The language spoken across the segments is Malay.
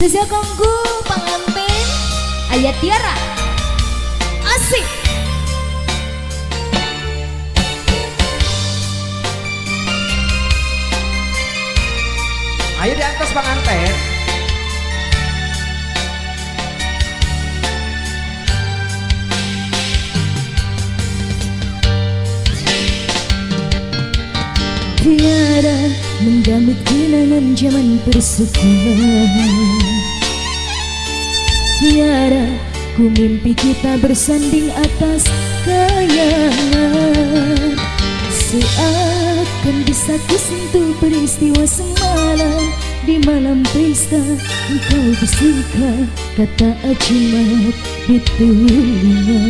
Sisa kanggo pengantin Ayat Tiara asik. Ayo di atas pengantin. Tiara mendamai kenangan zaman persekolahan. Tiara ku mimpi kita bersanding atas kayangan. Seakan bisa ku sentuh peristiwa semalam. Di malam pesta engkau bersikap kata ajimat di telinga.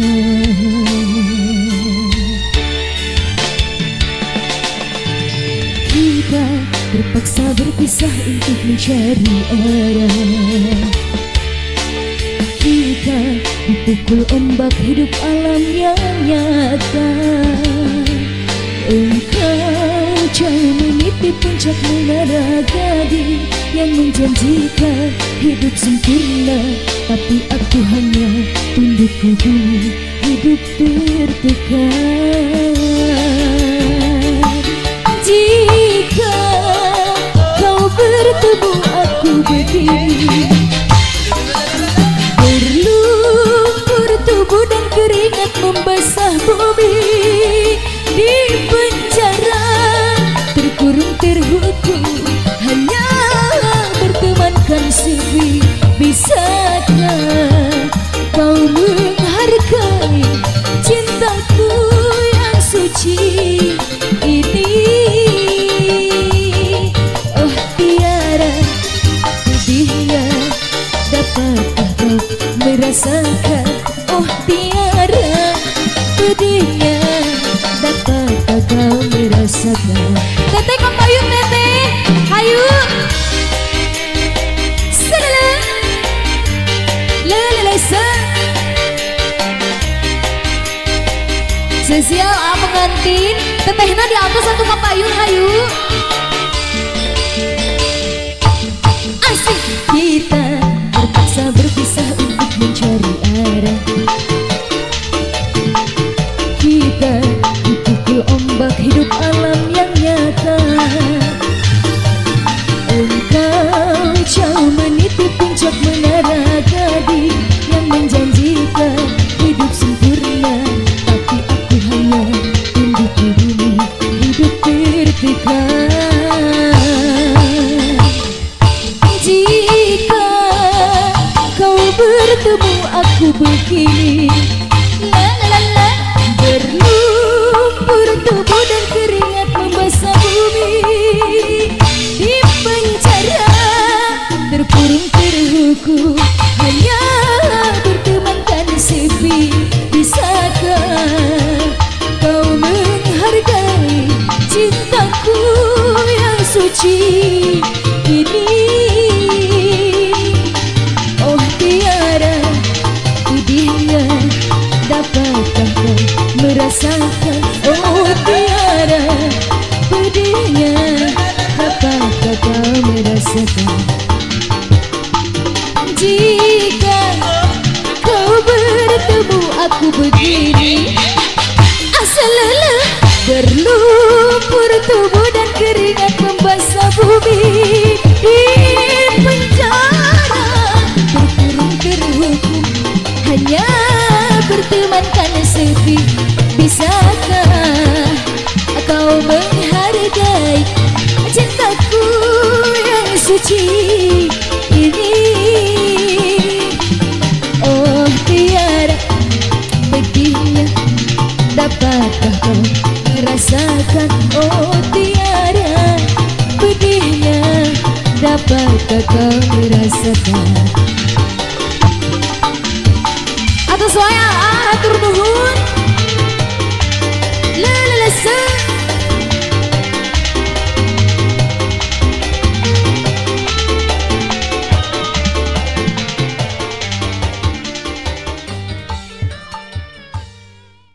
Kita terpaksa berpisah untuk mencari arah. Kita dipukul ombak hidup alam yang nyata. Engkau jauh meniti puncak menara gading yang menjanjikan hidup sempurna, tapi aku hanya tunduk ke bumi, hidup tertekan. Jika kau bertemu aku begini, berlumpur tubuh dan keringat membasah bumi. Di penjara terkurung terhukum, hanya bertemankan sendiri. Bisakah kau menghargai cintaku yang suci ini? Oh Tiara, pedihnya dapatkah kau merasakan? Oh Tiara, pedihnya dapatkah kau merasakan? Teteh kok payung teteh, ayo. Sedala, lelesa. Spesial pengantin, tetehna di atas satu kapayun, ayo. Asik. Kita terpaksa berpisah untuk mencari arah. Kita dipukul ombak hidup alam yang nyata. Engkau jauh meniti puncak menara gading yang menjanjikan hidup sempurna, tapi aku hanya tunduk ke bumi, hidup tertekan. Jika kau bertemu aku begini, berlumpur tubuh dan keringat membasah bumi. Di penjara terkurung terhukum, hanya bertemankan sepi. Bisakah kau menghargai cintaku yang suci ini? Oh Tiara, pedihnya dapatkah kau merasakan? Oh Tiara, pedihnya dapatkah kau merasakan? Jika kau bertemu aku begini, asal lelah berlumpur tubuh dan keringat membasah bumi. Di penjara terkurung terhukum, hanya bertemankan sepi. Bisakah kau menghargai cintaku yang suci ini? Oh Tiara, pedihnya dapatkah kau merasakan? Oh Tiara, pedihnya dapatkah kau merasakan? Atas waya atur nuhun.